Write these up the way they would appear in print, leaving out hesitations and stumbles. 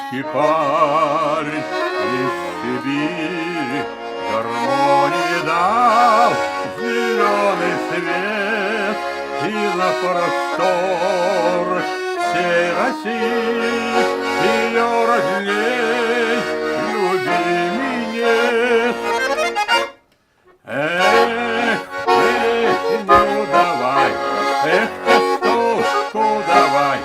Русский парень из Сибири гармонии дал зеленый свет, и на простор всей России ее родней любимей нет. Эх, песню давай, эх, частушку давай,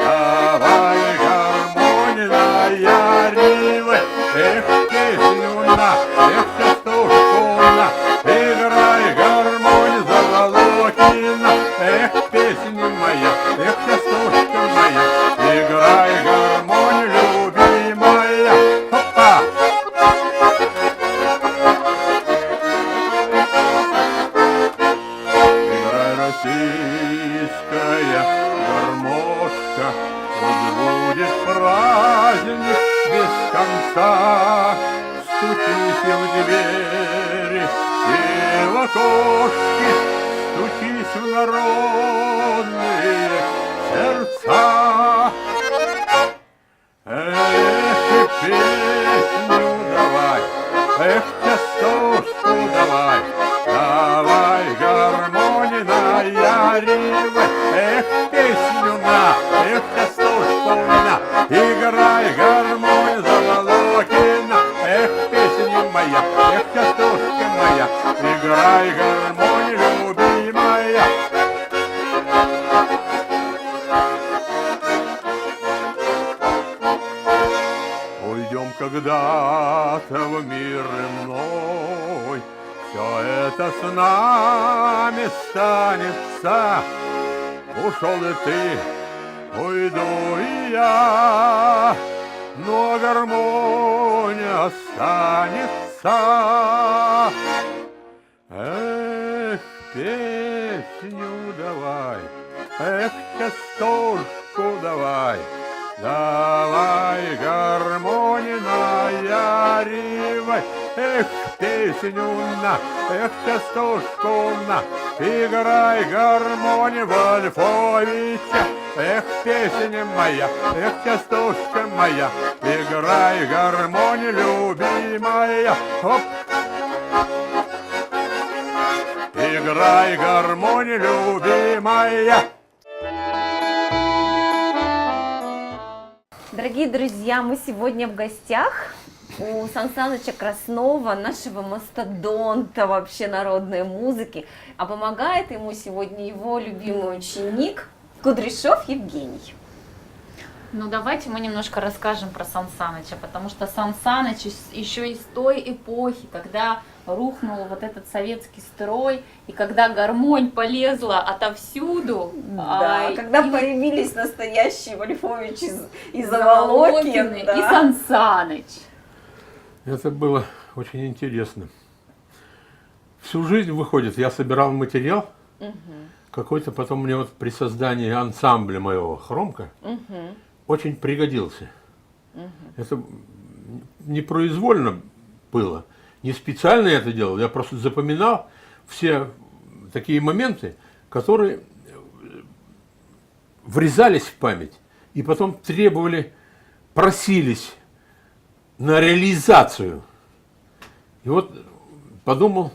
давай гармония рива, эх, песню на, эх, частушку на, играй гармонь Заволокина, эх, песня моя, эх, частушка моя, играй гармонь любимая. Опа! Российская гармошка, пусть будет праздник без конца. Стучись в двери и в окошки, стучись в народные сердца. Эх, песню давай, эх, частушку давай, давай гармония рива, эх, песню на, эх, частушку на, играй гармонь Заволокина, эх, песня моя, эх, частушка моя, играй гармонь любимая. Уйдем когда-то в мир иной, все это с нами станется. Ушел и ты, уйду и я, но гармония останется. Эх, песню давай, эх, частушку давай, давай гармония рива, эх, песню на, эх, частушку на, играй гармонию Вольфовича, эх, песня моя, эх, частушка моя, играй гармонию любимая. Оп! Играй гармонию любимая. Дорогие друзья, мы сегодня в гостях у Сан Саныча Краснова, нашего мастодонта вообще народной музыки, а помогает ему сегодня его любимый ученик Кудряшов Евгений. Ну давайте мы немножко расскажем про Сан Саныча, потому что Сан Саныч еще из той эпохи, когда рухнул вот этот советский строй, и когда гармонь полезла отовсюду. Да, когда появились настоящие Вольфовичи и Заволокины, да. И Сан Саныч. Это было очень интересно. Всю жизнь, выходит, я собирал материал, какой-то потом мне вот при создании ансамбля моего «Хромка» очень пригодился. Это непроизвольно было, не специально я это делал, я просто запоминал все такие моменты, которые врезались в память и потом требовали, просились на реализацию. И вот подумал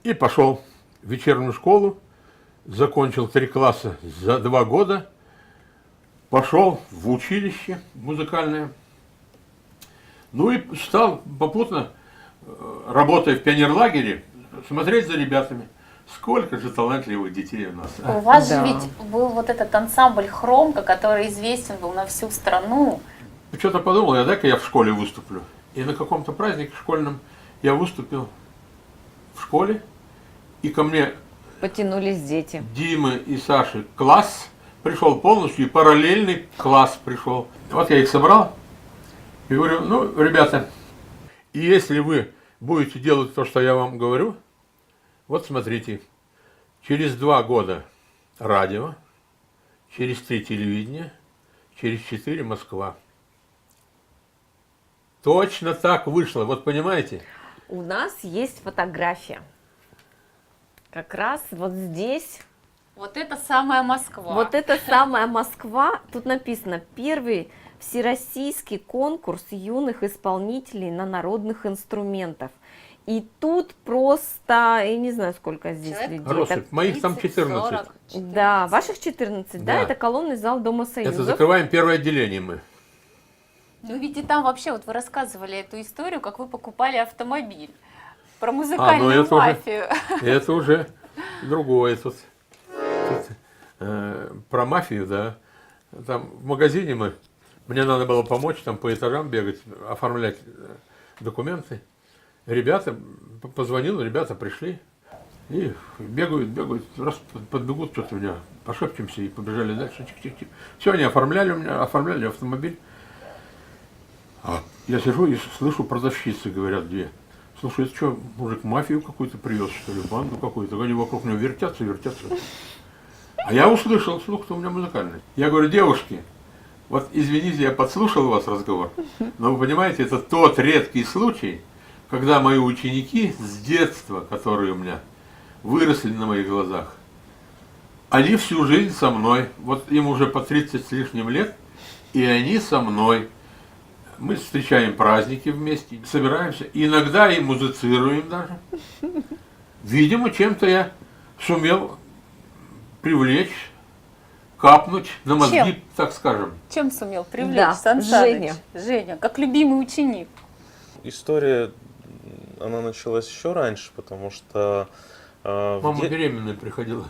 и пошел в вечернюю школу, закончил 3 класса за 2 года, пошел в училище музыкальное, ну и стал попутно, работая в пионерлагере, смотреть за ребятами. Сколько же талантливых детей у нас. У вас же ведь был вот этот ансамбль «Хромка», который известен был на всю страну. Что-то подумал, дай-ка я в школе выступлю. И на каком-то празднике школьном я выступил в школе, и ко мне потянулись дети. Димы и Саши класс пришел полностью, и параллельный класс пришел. Вот я их собрал и говорю, ну, ребята, если вы будете делать то, что я вам говорю, вот смотрите, через 2 года радио, через 3 телевидение, через 4 Москва. Точно так вышло, вот понимаете? У нас есть фотография. Как раз вот здесь. Вот это самая Москва. Вот это самая Москва. Тут написано: первый Всероссийский конкурс юных исполнителей на народных инструментах. И тут просто, я не знаю, сколько здесь Человек людей. Россыпь. Так, Моих там 14. 40, да, ваших 14, да, Да. это колонный зал Дома Союзов. Это закрываем первое отделение мы. Ну ведь и там вообще, вот вы рассказывали эту историю, как вы покупали автомобиль. Про музыкальную это уже- мафию. Это уже другое. Тут, про мафию, да. Там в магазине мне надо было помочь там по этажам бегать, оформлять документы. Ребята, позвонил, ребята пришли и бегают, раз подбегут, что-то меня пошепчемся и побежали дальше. Чик-чик-чик. Все, они оформляли автомобиль. А я сижу и слышу, продавщицы говорят, где. Слушай, это что, мужик мафию какую-то привез, что ли, банду какую-то? Они вокруг него вертятся. А я услышал, слух-то у меня музыкальный. Я говорю, девушки, вот извините, я подслушал у вас разговор, но вы понимаете, это тот редкий случай, когда мои ученики с детства, которые у меня выросли на моих глазах, они всю жизнь со мной. Вот им уже по 30 с лишним лет, и они со мной. Мы встречаем праздники вместе, собираемся, иногда и музицируем даже. Видимо, чем-то я сумел привлечь, капнуть на мозги, Чем? так скажем. Чем сумел привлечь Да, Сан Саныч? Женя. Женя, как любимый ученик. История, она началась еще раньше, потому что Мама беременная приходила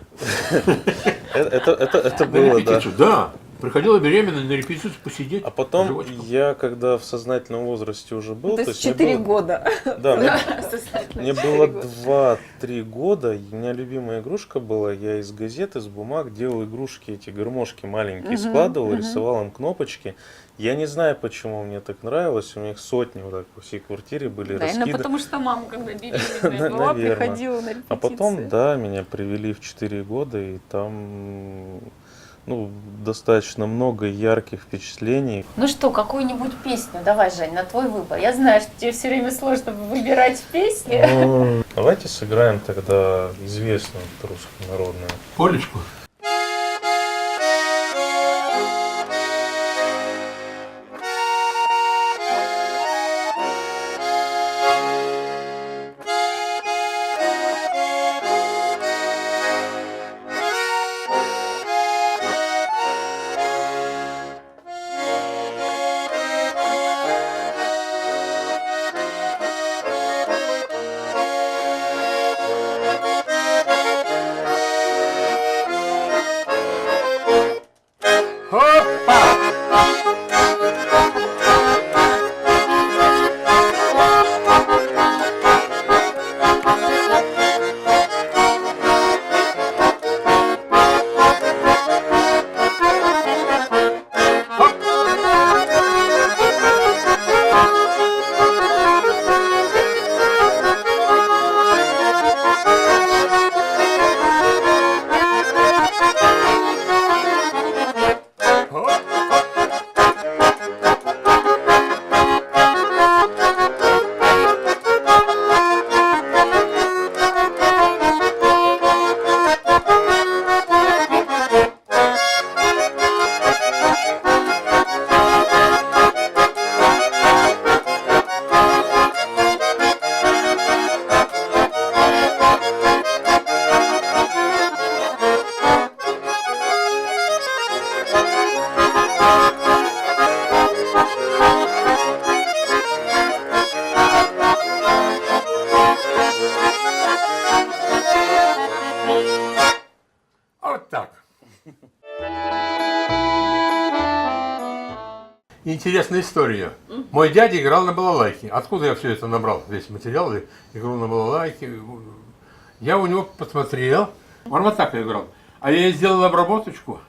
это на было, да. репетицию. Да, приходила беременная на репетицию посидеть. А потом животиком. я, когда в сознательном возрасте уже был, То есть мне 4 было- года. Да, мне было 4 года. 2-3 года, и у меня любимая игрушка была, я из газет, из бумаг делал игрушки, эти гармошки маленькие, складывал, рисовал им кнопочки. Я не знаю, почему мне так нравилось, у меня их сотни вот так по всей квартире были Наверное, раскиданы. потому что мама, когда беременная была, Наверно. приходила на репетиции. А потом, да, меня привели в 4 года, и там достаточно много ярких впечатлений. Ну что, какую-нибудь песню? Давай, Жень, на твой выбор. Я знаю, что тебе все время сложно выбирать песни. Давайте сыграем тогда известную руссконародную. Полечку. Вот так. Интересная история. Мой дядя играл на балалайке. Откуда я все это набрал, весь материал? Я играл на балалайке. Я у него посмотрел. Он вот так играл. А я ей сделал обработочку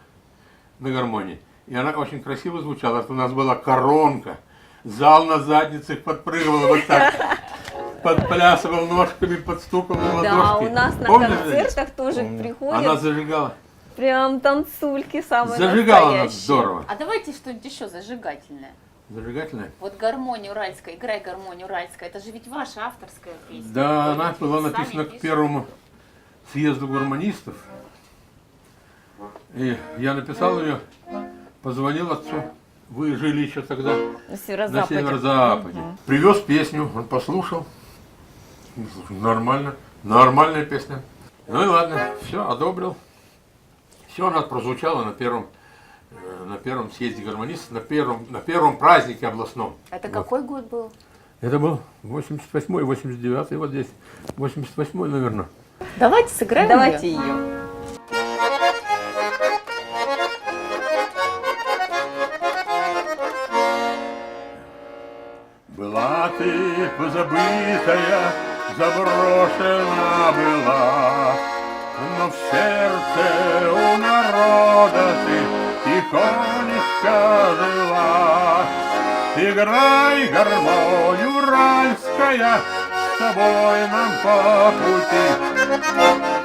на гармонии. И она очень красиво звучала. Это у нас была коронка. Зал на задницах подпрыгивал вот так. Подплясывал ножками, подстукал на ладошки. Да, у нас на Помнишь, концертах тоже Помню. приходят Она зажигала. прям танцульки самые Зажигала она настоящие. здорово. А давайте что-нибудь еще зажигательное. Зажигательная? Вот гармония уральская, играй гармонию уральская. Это же ведь ваша авторская песня. Да, Вы она ведь была сами написана к пишете. первому съезду гармонистов. И я написал ее, позвонил отцу Вы жили еще тогда На на северо-западе. северо-западе. Привез песню, он послушал. Слушай, нормально, нормальная песня. Ну и ладно, все, одобрил. Все у нас прозвучало на первом съезде гармонистов, на первом празднике областном. Это какой год был? Это был 88-й, 89-й, вот здесь. 88-й, наверное. Давайте сыграем Давайте её. ее. Была ты позабытая, заброшена была, но в сердце у народа ты тихонечко жила. Играй гармонь уральская, с тобой нам по пути.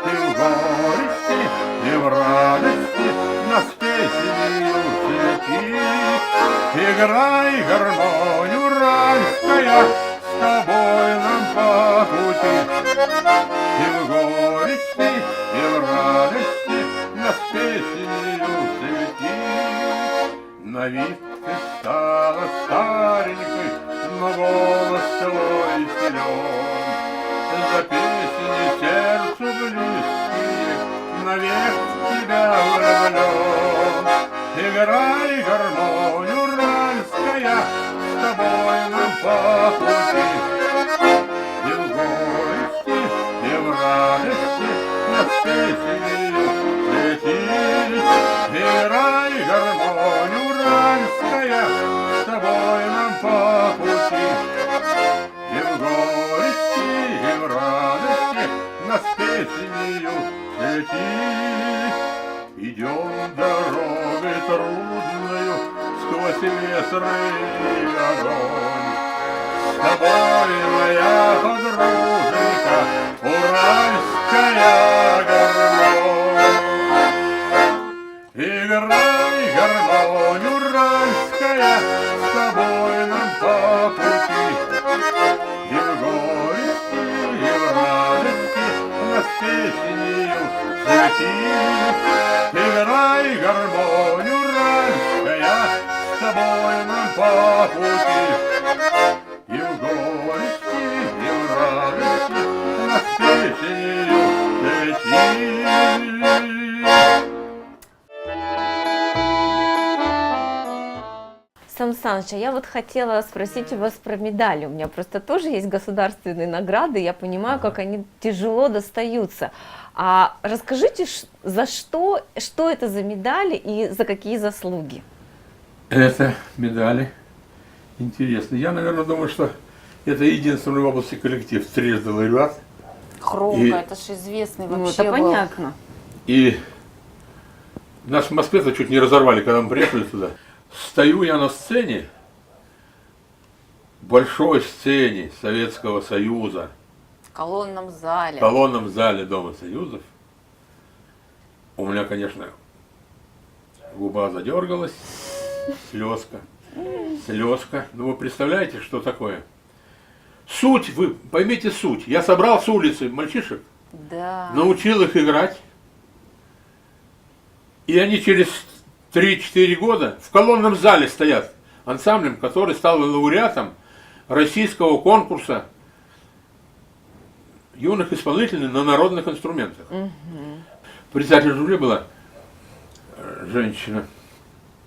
Ты в горести и в радости нас песнею свети. Играй гармонь уральская, с тобой нам по пути. И в горести и в радости нас песнею свети. На вид ты стала старенькой, но голос твой силен. За песни сердцу близкие, навек в тебя влюблен. Играй гармонь уральская, с тобой нам по пути. И в горести, и в радости нас песнею свети. Играй гармонь уральская, с тобой нам по пути. И в горести, и в радости нас песнею свети. Идем дорогой трудною сквозь ветры и огонь. С тобой, моя подруженька, уральская гармонь. Играй гармонь уральская, с тобой нам по пути. И в горести, и в радости нас песнею свети. Играй гармонь уральская, с тобой нам по пути. И в горести, и в радости нас песнею свети. Сан Саныч, а я вот хотела спросить у вас про медали. У меня просто тоже есть государственные награды, я понимаю, как они тяжело достаются. А расскажите, за что это за медали и за какие заслуги? Это медали. Интересно. Я, наверное, думаю, что это единственный в области коллектив трижды лауреат. Хромка, И- это же известный Ну, вообще это был. понятно. И нас в Москве-то чуть не разорвали, когда мы приехали туда. Стою я на сцене, большой сцене Советского Союза, В колонном зале. в колонном зале Дома Союзов. У меня, конечно, губа задергалась, слезка. Ну вы представляете, что такое? Суть, вы поймите суть. Я собрал с улицы мальчишек, Да. научил их играть. И они через 3-4 года в колонном зале стоят ансамблем, который стал лауреатом российского конкурса юных исполнителей на народных инструментах. Председатель жюри была женщина.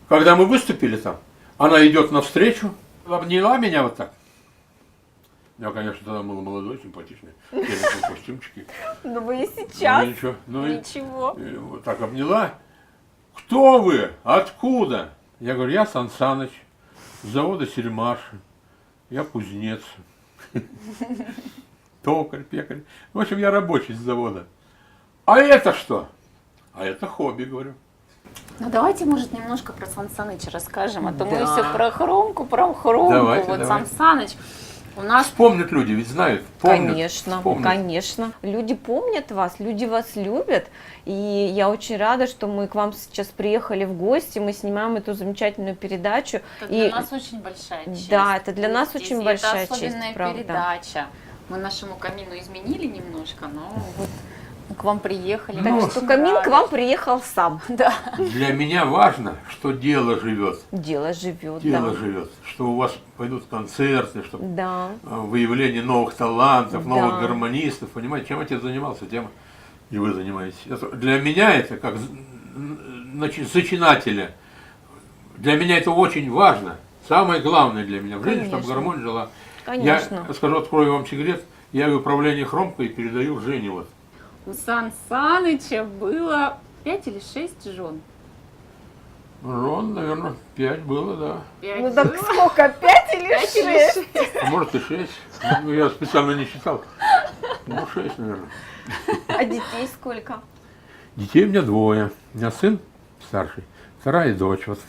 Когда мы выступили там, она идет навстречу, обняла меня вот так. Я, конечно, тогда был молодой, симпатичный, в сереньком костюмчике. Ну вы и Ну, сейчас. ничего, ну и Ничего. вот так обняла. Кто вы? Откуда? Я говорю, я Сан Саныч, с завода Сельмаш, я кузнец, токарь, пекарь. В общем, я рабочий с завода. А это что? А это хобби, говорю. Ну давайте, может, немножко про Сан Саныча расскажем, а то мы Да. все про хромку. Давайте, Вот давайте. Сан Саныч у нас Вспомнят люди, ведь знают. Помнят, Конечно, вспомнят. конечно. Люди помнят вас, люди вас любят. И я очень рада, что мы к вам сейчас приехали в гости, мы снимаем эту замечательную передачу. это И для нас очень большая честь. Да, это для нас быть очень здесь. большая Это особенная честь, правда. передача. Мы нашему камину изменили немножко, но вот К вам приехали. Ну, так Что камин к вам приехал сам. Да. Для меня важно, что дело живет. Дело живет, Дело да. живет. Что у вас пойдут концерты, что Да. выявление новых талантов, Да. новых гармонистов. Понимаете, чем отец занимался, тем и вы занимаетесь. Для меня это как зачинателя. Для меня это очень важно. Самое главное для меня в жизни, чтобы Конечно. гармония жила. Конечно. Я скажу, открою вам секрет. Я в управлении хромкой передаю Жене вот. У Сан Саныча было 5 или 6 жен. Жен, наверное, 5 было, да. 5 Ну так сколько, 5 или 6? А может и 6. Ну, я специально не считал. Ну, 6, наверное. А детей сколько? Детей у меня 2. У меня сын старший, вторая дочь. Вот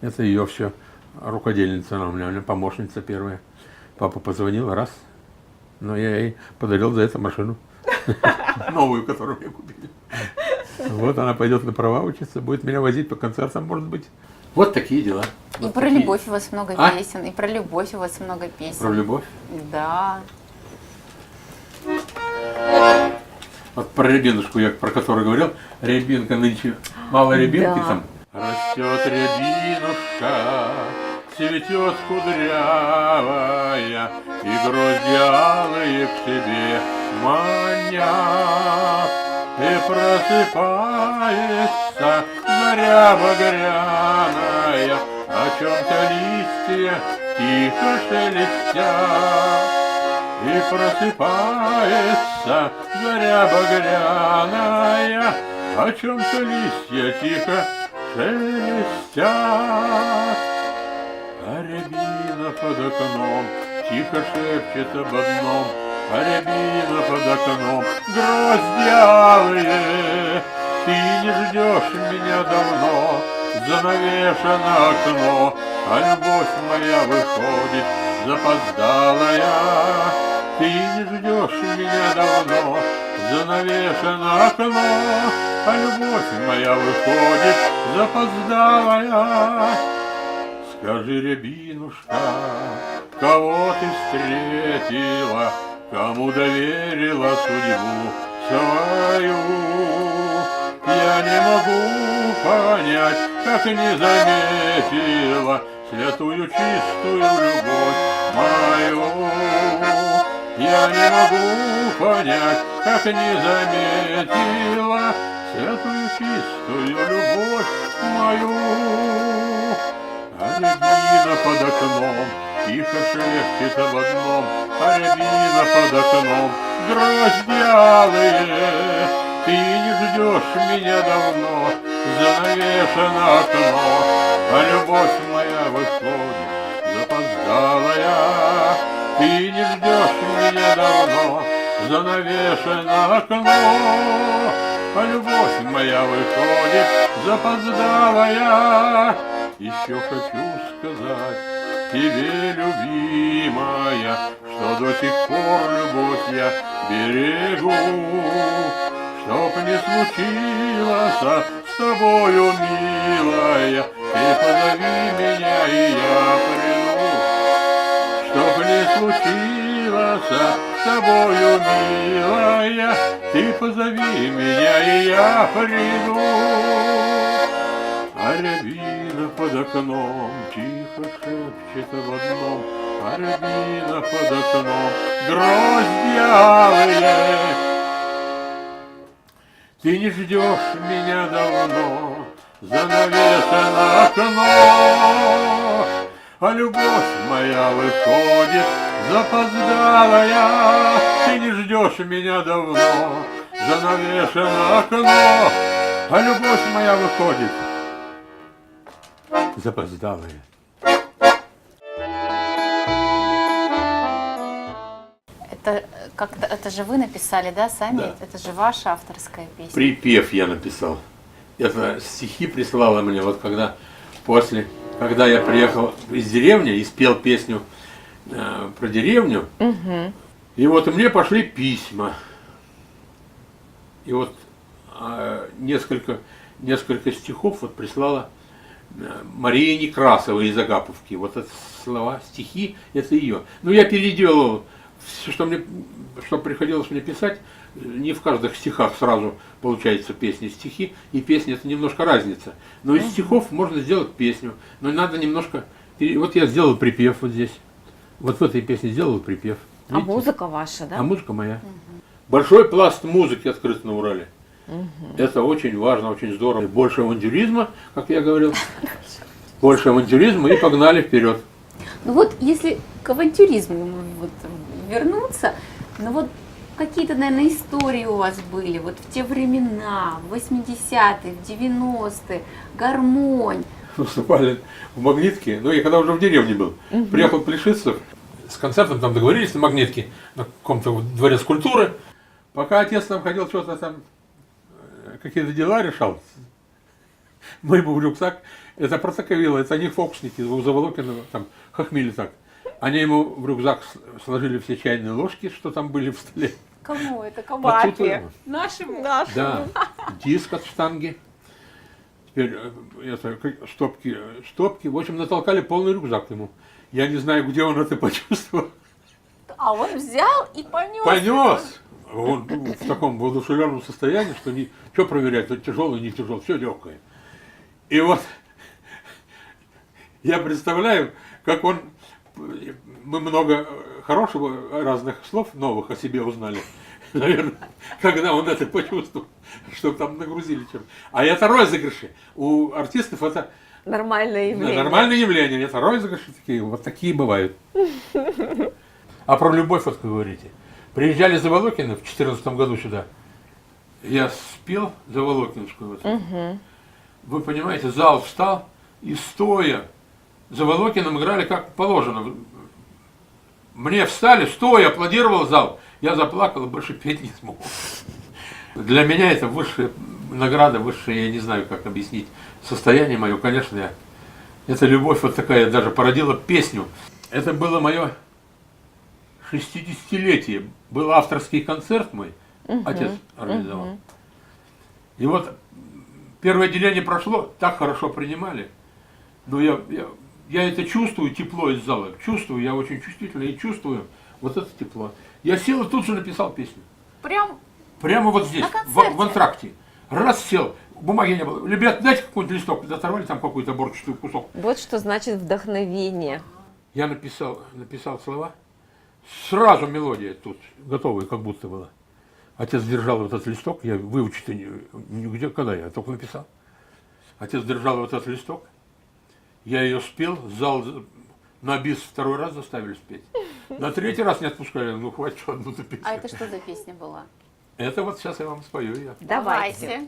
это ее все рукодельница она у меня помощница первая. Папа позвонил, раз. Но я ей подарил за это машину. Новую, которую мне купили. Вот она пойдет на права учиться, будет меня возить по концертам, может быть. Вот такие дела. И Вот про такие. любовь у вас много А? песен, и про любовь у вас много песен. Про любовь. Да. Вот про рябинушку, я про которую говорил. Рябинка нынче, мало рябинки Да. там. Растет рябинушка, цветет кудрявая, и грозди алые к себе манят. И просыпается заря багряная, о чем-то листья тихо шелестят. И просыпается заря багряная, о чем-то листья тихо шелестят. А рябина под окном тихо шепчет об одном, а рябина под окном грозди алые. Ты не ждешь меня давно, занавешено окно, а любовь моя выходит запоздалая. Ты не ждешь меня давно, занавешено окно, а любовь моя выходит запоздалая. Скажи, рябинушка, кого ты встретила, кому доверила судьбу свою? Я не могу понять, как не заметила святую чистую любовь мою. Я не могу понять, как не заметила святую чистую любовь мою. А рябина под окном тихо шепчет об одном, а рябина под окном грозди алые. Ты не ждешь меня давно, занавешено окно, а любовь моя выходит запоздалая. Ты не ждешь меня давно, занавешено окно, а любовь моя выходит запоздалая. Еще хочу сказать тебе, любимая, что до сих пор любовь я берегу. Чтоб не случилось с тобою, милая, ты позови меня, и я приду. Чтоб не случилось с тобою, милая, ты позови меня, и я приду. А рябина под окном тихо шепчет об одном, а рябина под окном грозди алые. Ты не ждешь меня давно, занавешено окно, а любовь моя выходит запоздалая. Ты не ждешь меня давно, занавешено окно, а любовь моя выходит запоздалая. Это же вы написали, да, сами? Да. Это же ваша авторская песня. Припев я написал. Это стихи прислала мне, вот когда я приехал из деревни и спел песню про деревню, и вот мне пошли письма. И вот несколько стихов вот прислала Мария Некрасова из Агаповки. Вот это слова, стихи, это ее. Ну, я переделал все, что приходилось мне писать, не в каждых стихах сразу получается песни, стихи и песни это немножко разница. Но из стихов можно сделать песню, но надо немножко. Вот я сделал припев вот здесь, вот в этой песне сделал припев. А Видите? музыка ваша, да? А музыка моя. Большой пласт музыки открыт на Урале. Это очень важно, очень здорово. Больше авантюризма, как я говорил. Больше авантюризма и погнали вперед. Ну вот если к авантюризму вот вернуться, ну вот какие-то, наверное, истории у вас были вот в те времена, в 80-е, в 90-е, гармонь. Выступали в Магнитке. Ну, я когда уже в деревне был. Приехал Плешицев. С концертом там договорились на Магнитке, на каком-то дворец культуры. Пока отец там ходил, что-то там, какие-то дела решал. Мы ему в рюкзак. Это протоковило, это не фокусники, у Заволокина там хохмили так. Они ему в рюкзак сложили все чайные ложки, что там были в столе. Кому это? Кому? Папе. Нашему? Да, диск от штанги. Теперь это, стопки. В общем, натолкали полный рюкзак ему. Я не знаю, где он это почувствовал. А он взял и понес. Понес! Он в таком воодушевленном состоянии, что что проверять, то тяжелый, не тяжелый, все легкое. И вот я представляю, как он... Мы много хорошего, разных слов новых о себе узнали. Наверное, когда он это почувствовал, что там нагрузили чем. А это розыгрыши. У артистов это Нормальное явление. нормальное явление. Это розыгрыши такие, вот такие бывают. А про любовь, вот как говорите. Приезжали Заволокины в 2014 году сюда. Я спел Заволокинскую. Вот. Вы понимаете, зал встал и стоя Заволокиным играли как положено. Мне встали, стоя, аплодировал зал. Я заплакал и больше петь не смог. Для меня это высшая награда, высшее, я не знаю, как объяснить состояние мое. Конечно, эта любовь вот такая даже породила песню. Это было мое 60-летие. Был авторский концерт мой, отец организовал. И вот первое отделение прошло, так хорошо принимали. Но я это чувствую, тепло из зала. Чувствую, я очень чувствительный и чувствую вот это тепло. Я сел и тут же написал песню. Прямо вот здесь, в антракте. Раз сел, бумаги не было. Ребят, дайте какой-нибудь листок, оторвали там какой-то борчатый кусок. Вот что значит вдохновение. Я написал слова. Сразу мелодия тут готовая, как будто была. Отец держал вот этот листок, я выучить нигде, когда я только написал. Отец держал вот этот листок. Я ее спел, зал на бис второй раз заставили спеть. На третий раз не отпускали, ну хватит, что одну песню. А это что за песня была? Это вот сейчас я вам спою. Давайте.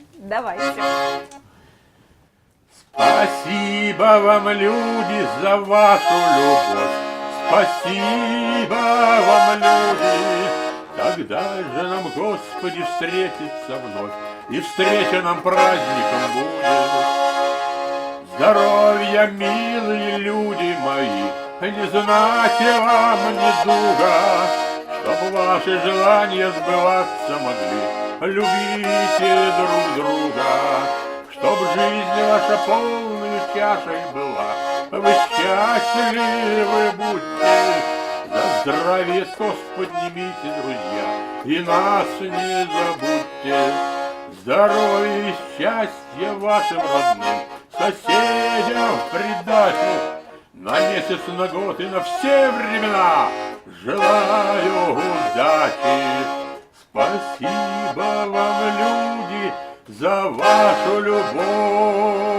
Спасибо вам, люди, за вашу любовь. Спасибо вам, люди. Когда же нам, Господи, встретиться вновь, и встреча нам праздником будет. Здоровья, милые люди мои, не знать вам недуга, чтоб ваши желания сбываться могли. Любите друг друга, чтоб жизнь ваша полной чашей была. Вы счастливы будьте, за здравие тост поднимите, друзья, и нас не забудьте. Здоровья и счастья вашим родным, соседям предателям, на месяц, на год и на все времена желаю удачи. Спасибо вам, люди, за вашу любовь.